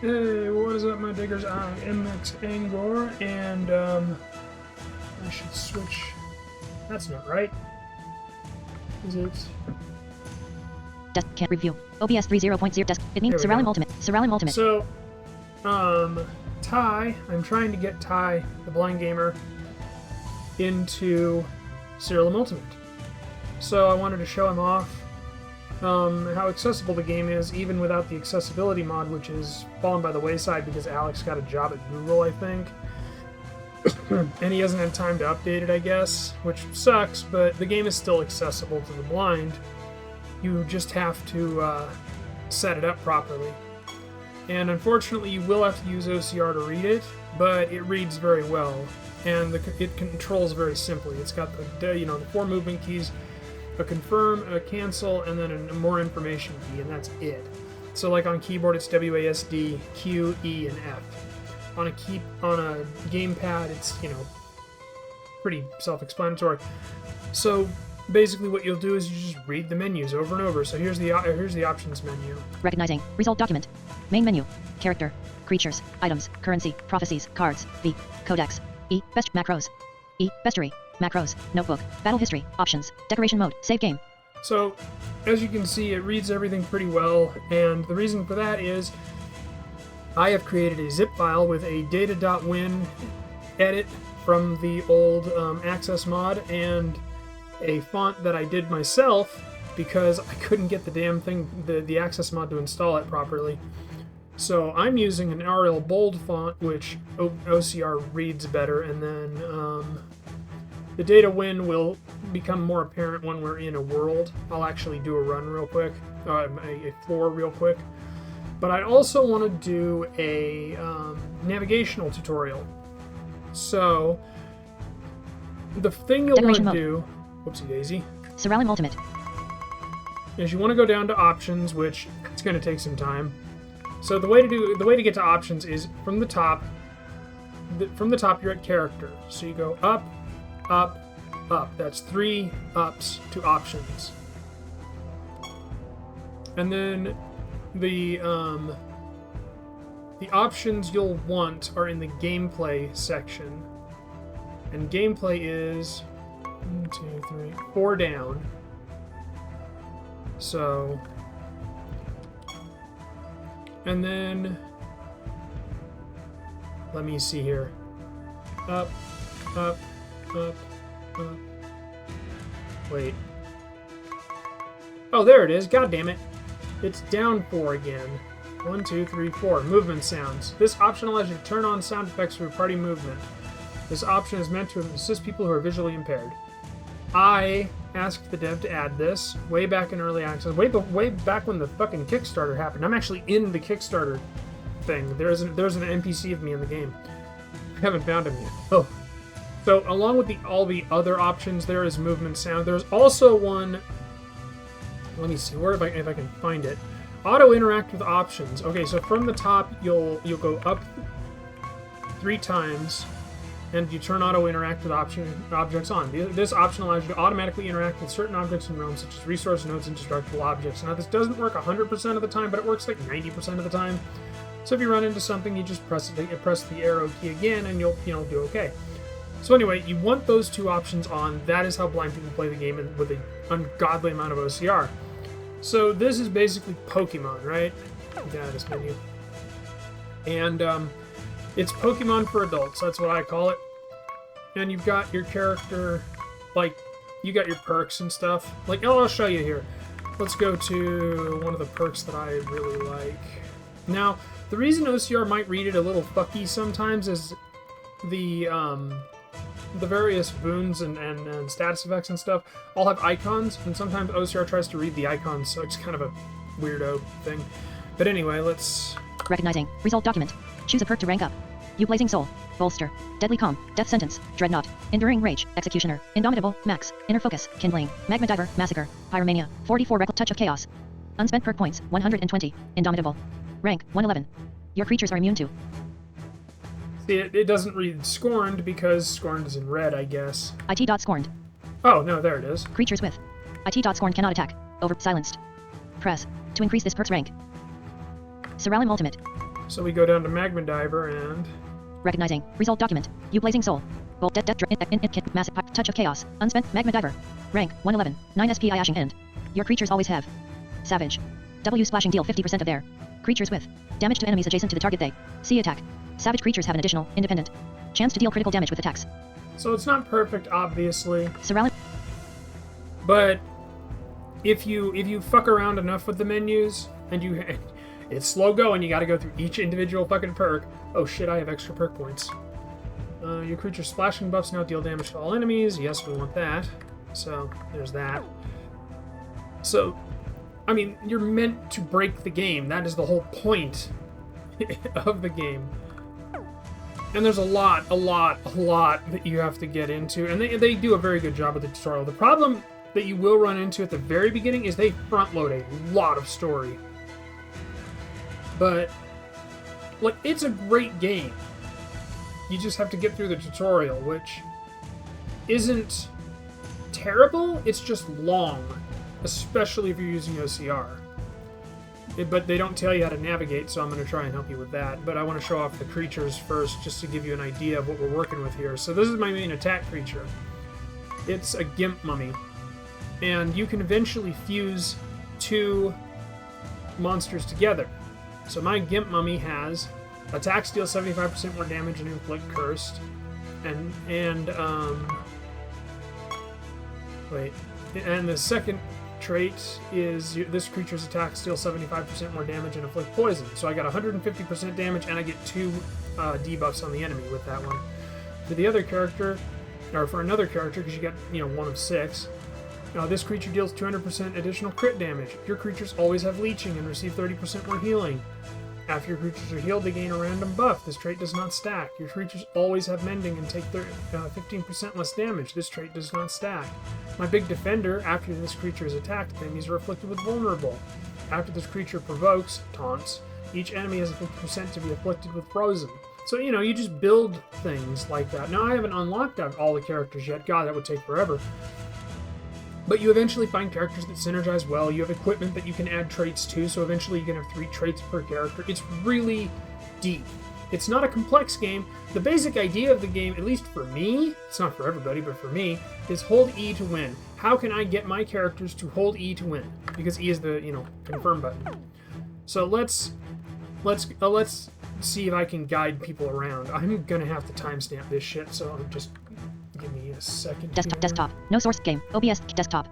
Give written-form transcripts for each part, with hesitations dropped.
Hey, what is up, my diggers? I'm MX Angor, and I should switch. That's not right. Is it? Desk can't review. OBS 3.0 desk. It means Siralim Ultimate. Siralim Ultimate. So, Ty, I'm trying to get Ty, the blind gamer, into Siralim Ultimate. So I wanted to show him off how accessible the game is, even without the accessibility mod, which is fallen by the wayside because Alex got a job at Google, I think. And he hasn't had time to update it, I guess, which sucks, but the game is still accessible to the blind. You just have to set it up properly. And unfortunately, you will have to use OCR to read it, but it reads very well, and it controls very simply. It's got the 4 movement keys, a confirm, a cancel, and then a more information key, and that's it. So like on keyboard, it's WASD, Q, E, and F. On a gamepad, it's pretty self-explanatory. So basically, what you'll do is you just read the menus over and over. So here's the options menu. Recognizing result document. Main menu. Character. Creatures. Items. Currency. Prophecies. Cards. V. Codex. E. Best macros. E. Bestiary. Macros. Notebook. Battle history. Options. Decoration mode. Save game. So, as you can see, it reads everything pretty well, and the reason for that is I have created a zip file with a data.win edit from the old Access mod and a font that I did myself because I couldn't get the damn thing, the Access mod, to install it properly. So I'm using an Arial bold font, which OCR reads better, and then the data win will become more apparent when we're in a world. I'll actually do a run real quick, a floor real quick. But I also want to do a navigational tutorial. So the thing you'll want to do, whoopsie daisy, Siralim Ultimate, is you want to go down to options, which it's going to take some time. So the way to get to options is from the top. From the top, you're at character. So you go up, up, up. That's 3 ups to options. And then the options you'll want are in the gameplay section. And gameplay is 1, 2, 3, 4 down. So, and then let me see here. Up, up, up, up. Wait. Oh, there it is. God damn it. It's down 4 again. 1, 2, 3, 4. Movement sounds. This option allows you to turn on sound effects for party movement. This option is meant to assist people who are visually impaired. I asked the dev to add this way back in early access, way back when the fucking Kickstarter happened. I'm actually in the Kickstarter thing. There's an NPC of me in the game. I haven't found him yet. Oh. So along with all the other options, there is movement sound. There's also one. Let me see if I can find it. Auto interact with options. Okay, so from the top you'll go up 3 times, and you turn auto interact with objects on. This option allows you to automatically interact with certain objects in realms, such as resource nodes and destructible objects. Now this doesn't work 100% of the time, but it works like 90% of the time. So if you run into something, you just press the arrow key again, and you'll do okay. So anyway, you want those 2 options on. That is how blind people play the game with an ungodly amount of OCR. So this is basically Pokemon, right? Get out of this menu. And it's Pokemon for adults. That's what I call it. And you've got your character, like, you got your perks and stuff. Like, I'll show you here. Let's go to one of the perks that I really like. Now, the reason OCR might read it a little fucky sometimes is the various boons and status effects and stuff all have icons, and sometimes OCR tries to read the icons, so it's kind of a weirdo thing. But anyway, let's... Recognizing result document. Choose a perk to rank up. You Blazing Soul. Bolster. Deadly Calm. Death Sentence. Dreadnought. Enduring Rage. Executioner. Indomitable. Max. Inner Focus. Kindling. Magma Diver. Massacre. Pyromania. 44 Touch of Chaos. Unspent perk points. 120. Indomitable. Rank. 111. Your creatures are immune to. See, it doesn't read Scorned because Scorned is in red, I guess. IT.Scorned. Oh, no, there it is. Creatures with IT.Scorned cannot attack. Over. Silenced. Press. To increase this perk's rank. Siralim Ultimate. So we go down to Magma Diver and... Recognizing. Result document. You Blazing Soul. Bolt death massive touch of chaos. Unspent Magma Diver. Rank 111. 9 SPI Ashing End. Your creatures always have. Savage. W splashing deal 50% of their creatures with damage to enemies adjacent to the target they see attack. Savage creatures have an additional, independent chance to deal critical damage with attacks. So it's not perfect, obviously. Siralim. But if you fuck around enough with the menus and you it's slow going, you got to go through each individual fucking perk. Oh shit, I have extra perk points. Your creature's splashing buffs now deal damage to all enemies. Yes, we want that. So there's that. So, I mean, you're meant to break the game. That is the whole point of the game. And there's a lot that you have to get into. And they do a very good job with the tutorial. The problem that you will run into at the very beginning is they front load a lot of story. But, like, it's a great game. You just have to get through the tutorial, which isn't terrible, it's just long. Especially if you're using OCR. But they don't tell you how to navigate, so I'm going to try and help you with that. But I want to show off the creatures first, just to give you an idea of what we're working with here. So this is my main attack creature. It's a Gimp Mummy. And you can eventually fuse two monsters together. So my Gimp Mummy has attacks deal 75% more damage and inflict cursed. And the second trait is this creature's attacks deal 75% more damage and inflict poison. So I got 150% damage and I get 2 debuffs on the enemy with that one. For the other character, or for another character, because you got 1 of 6, this creature deals 200% additional crit damage. Your creatures always have leeching and receive 30% more healing. After your creatures are healed, they gain a random buff. This trait does not stack. Your creatures always have mending and take 15% less damage. This trait does not stack. My big defender, after this creature is attacked, enemies are afflicted with vulnerable. After this creature provokes, taunts, each enemy has a 50% to be afflicted with frozen. So, you just build things like that. Now, I haven't unlocked all the characters yet. God, that would take forever. But you eventually find characters that synergize well. You have equipment that you can add traits to, so eventually you can have 3 traits per character. It's really deep. It's not a complex game. The basic idea of the game, at least for me, it's not for everybody, but for me, is hold E to win. How can I get my characters to hold E to win? Because E is the, confirm button. So let's see if I can guide people around. I'm gonna have to timestamp this shit, so I'm just... Give me a second. Desktop. No source game. OBS desktop.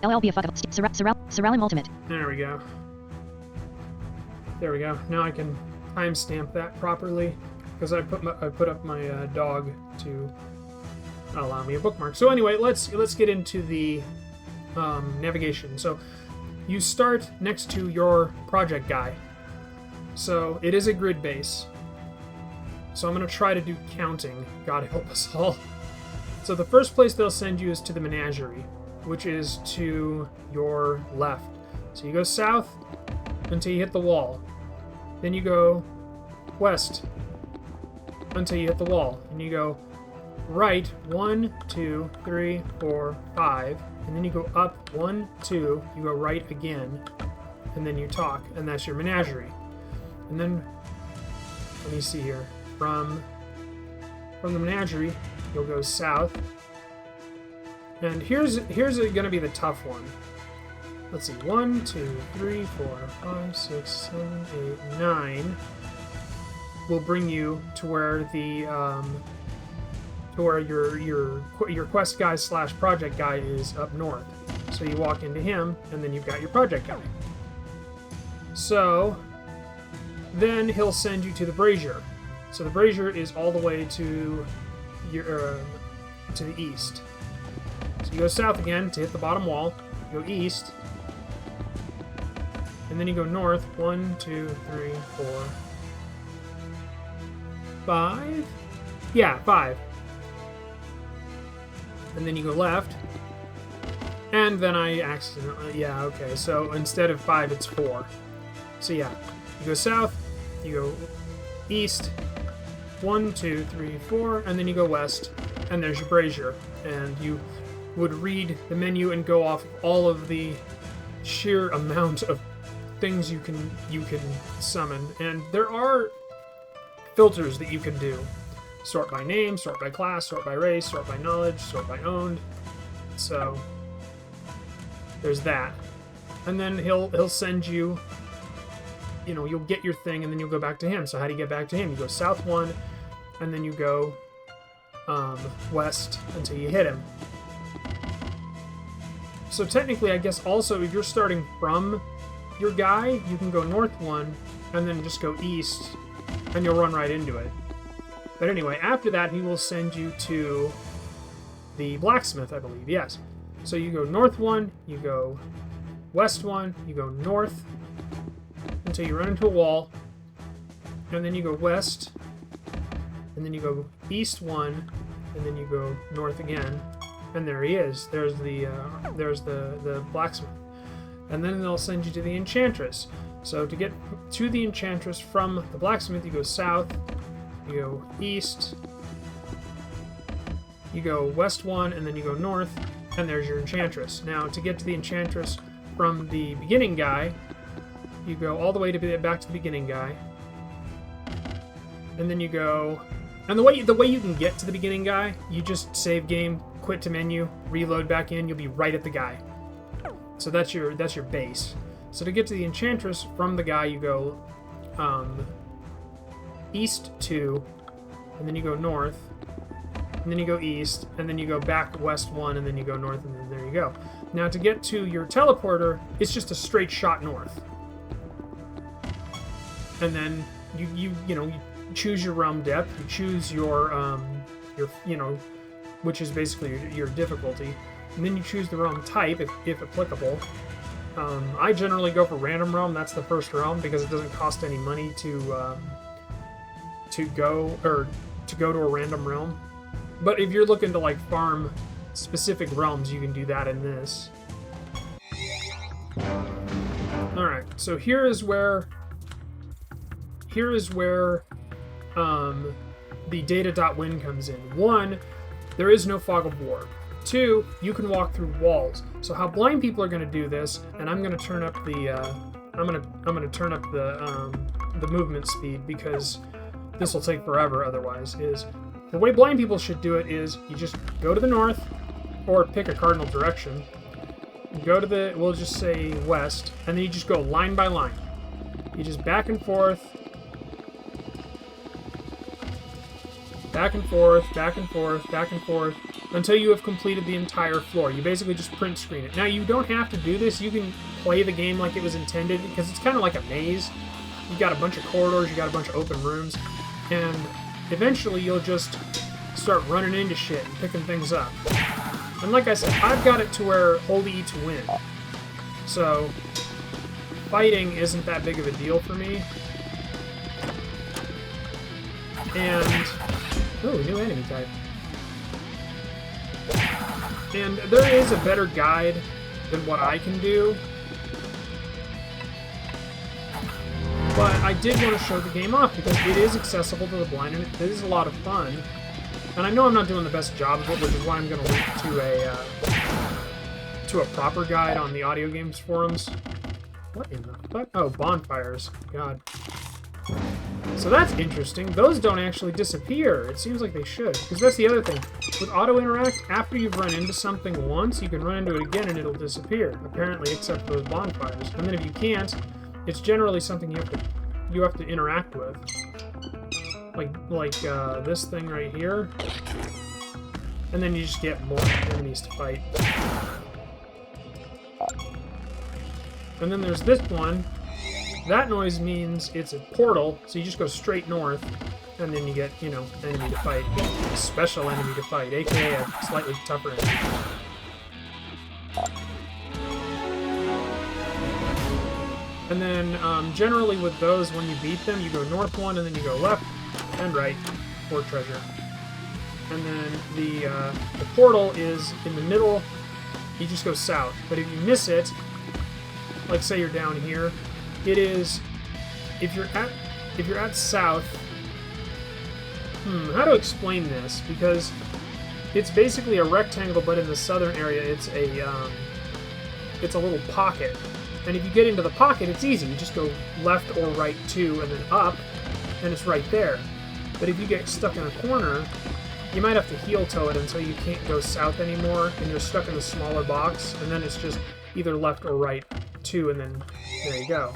LLB fuck up. Siralim Ultimate. There we go. There we go. Now I can timestamp that properly because I put up my dog to allow me a bookmark. So anyway, let's get into the navigation. So you start next to your project guy. So it is a grid base. So I'm going to try to do counting. God help us all. So the first place they'll send you is to the menagerie, which is to your left. So you go south until you hit the wall. Then you go west until you hit the wall. And you go right 1, 2, 3, 4, 5. And then you go up 1, 2. You go right again. And then you talk. And that's your menagerie. And then, let me see here. From the menagerie, you'll go south. And here's going to be the tough one. Let's see, 1, 2, 3, 4, 5, 6, 7, 8, 9 will bring you to where the to where your quest guy / project guy is up north. So you walk into him, and then you've got your project guy. So then he'll send you to the brazier. So the brazier is all the way to your to the east. So you go south again to hit the bottom wall. You go east, and then you go north. 1, 2, 3, 4, 5. Yeah, 5. And then you go left, and then I accidentally. Yeah, okay. So instead of 5, it's 4. So yeah, you go south, you go east. 1, 2, 3, 4, and then you go west, and there's your brazier. And you would read the menu and go off of all of the sheer amount of things you can summon, and there are filters that you can do. Sort by name, sort by class, sort by race, sort by knowledge, sort by owned. So there's that. And then he'll send you, you know, you'll get your thing and then you'll go back to him. So how do you get back to him? You go south 1 and then you go west until you hit him. So technically, I guess also if you're starting from your guy, you can go north 1 and then just go east and you'll run right into it. But anyway, after that, he will send you to the blacksmith, I believe. Yes. So you go north 1, you go west 1, you go north until you run into a wall, and then you go west, and then you go east 1, and then you go north again, and there he is. There's the blacksmith. And then they'll send you to the enchantress. So to get to the enchantress from the blacksmith, you go south, you go east, you go west 1, and then you go north, and there's your enchantress. Now, to get to the enchantress from the beginning guy, you go all the way back to the beginning guy, and then you go. And the way you can get to the beginning guy, you just save game, quit to menu, reload back in. You'll be right at the guy. So that's your base. So to get to the enchantress from the guy, you go east 2, and then you go north, and then you go east, and then you go back west 1, and then you go north, and then there you go. Now to get to your teleporter, it's just a straight shot north. And then you choose your realm depth, you choose your which is basically your difficulty, and then you choose the realm type if applicable. I generally go for random realm. That's the first realm because it doesn't cost any money to go to a random realm. But if you're looking to like farm specific realms, you can do that in this. All right, so here is where the data.win comes in. 1, there is no fog of war. 2, you can walk through walls. So how blind people are going to do this, and I'm going to turn up the I'm going to turn up the movement speed because this will take forever otherwise. Is the way blind people should do it is you just go to the north or pick a cardinal direction. Go to we'll just say west, and then you just go line by line. You just back and forth, back and forth, back and forth, back and forth, until you have completed the entire floor. You basically just print screen it. Now, you don't have to do this. You can play the game like it was intended, because it's kind of like a maze. You got a bunch of corridors, you got a bunch of open rooms, and eventually you'll just start running into shit and picking things up. And like I said, I've got it to where hold E to win. So, fighting isn't that big of a deal for me. And, oh, new enemy type. And there is a better guide than what I can do. But I did want to show the game off because it is accessible to the blind and it is a lot of fun. And I know I'm not doing the best job of it, which is why I'm going to link to a proper guide on the audio games forums. What in the fuck? Oh, bonfires. God. So that's interesting. Those don't actually disappear. It seems like they should. Because that's the other thing. With auto-interact, after you've run into something once, you can run into it again and it'll disappear. Apparently, except for those bonfires. And then if you can't, it's generally something you have to interact with. Like this thing right here. And then you just get more enemies to fight. And then there's this one. That noise means it's a portal, so you just go straight north, and then you get, enemy to fight. A special enemy to fight, aka a slightly tougher enemy. And then, generally with those, when you beat them, you go north 1, and then you go left and right for treasure. And then the portal is in the middle, you just go south. But if you miss it, like say you're down here, it is, if you're at south, how to explain this? Because it's basically a rectangle, but in the southern area, it's a little pocket. And if you get into the pocket, it's easy. You just go left or right 2 and then up, and it's right there. But if you get stuck in a corner, you might have to heel toe it until you can't go south anymore, and you're stuck in a smaller box, and then it's just either left or right 2, and then there you go.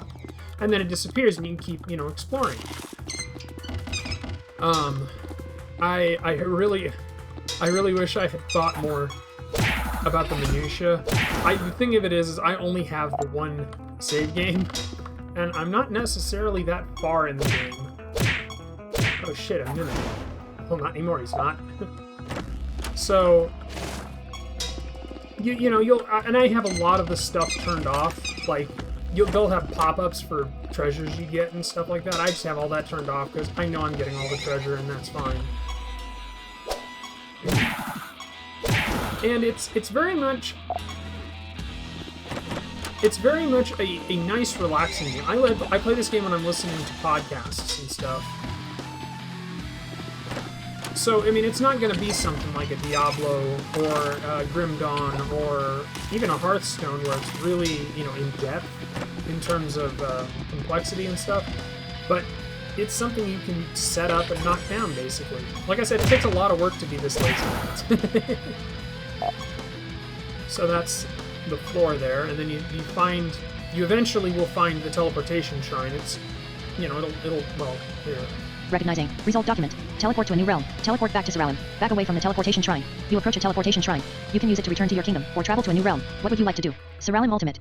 And then it disappears, and you can keep, exploring. I really wish I had thought more about the minutia. The thing of it is I only have the one save game, and I'm not necessarily that far in the game. Oh shit, I'm in it. Well, not anymore, he's not. So, you'll, and I have a lot of the stuff turned off, like, they'll have pop-ups for treasures you get and stuff like that. I just have all that turned off, because I know I'm getting all the treasure, and that's fine. And it's very much a nice, relaxing game. I play this game when I'm listening to podcasts and stuff. So, I mean, it's not going to be something like a Diablo or Grim Dawn or even a Hearthstone where it's really, in-depth in terms of complexity and stuff. But it's something you can set up and knock down, basically. Like I said, it takes a lot of work to be this lazy. So that's the floor there, and then you eventually will find the teleportation shrine. It's, well, here. Recognizing. Result document. Teleport to a new realm. Teleport back to Siralim. Back away from the teleportation shrine. You approach a teleportation shrine. You can use it to return to your kingdom, or travel to a new realm. What would you like to do? Siralim Ultimate.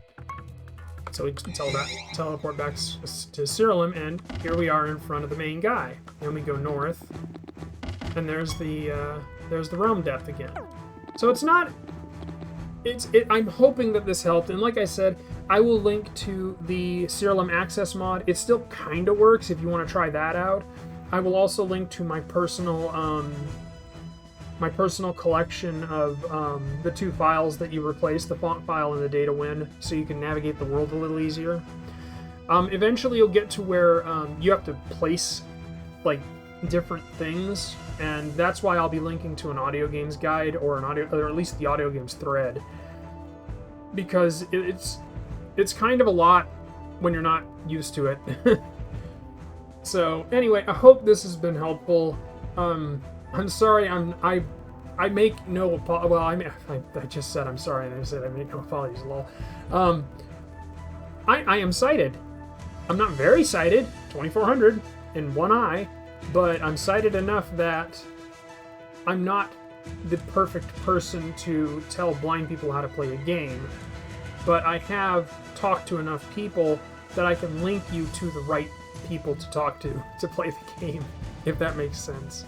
So we teleport back to Siralim, and here we are in front of the main guy. Then we go north, and there's the realm depth again. So it's not... I'm hoping that this helped, and like I said, I will link to the Siralim Access mod. It still kind of works if you want to try that out. I will also link to my personal collection of the 2 files that you replace, the font file and the data win, so you can navigate the world a little easier. Eventually you'll get to where you have to place like different things, and that's why I'll be linking to an audio games guide or at least the audio games thread, because it's kind of a lot when you're not used to it. So anyway, I hope this has been helpful. I'm sorry, I make no apologies. Well, I just said I'm sorry, and I said I make no apologies. Lol. I am sighted. I'm not very sighted, 2400 in one eye, but I'm sighted enough that I'm not the perfect person to tell blind people how to play a game. But I have talked to enough people that I can link you to the right people to talk to play the game, if that makes sense.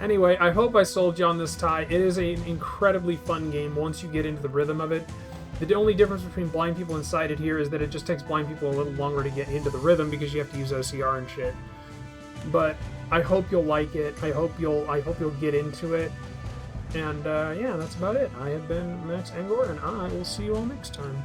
Anyway, I hope I sold you on this tie. It is an incredibly fun game once you get into the rhythm of it. The only difference between blind people and sighted here is that it just takes blind people a little longer to get into the rhythm because you have to use OCR and shit. But I hope you'll like it. I hope you'll get into it. And yeah, that's about it. I have been Max Angor, and I will see you all next time.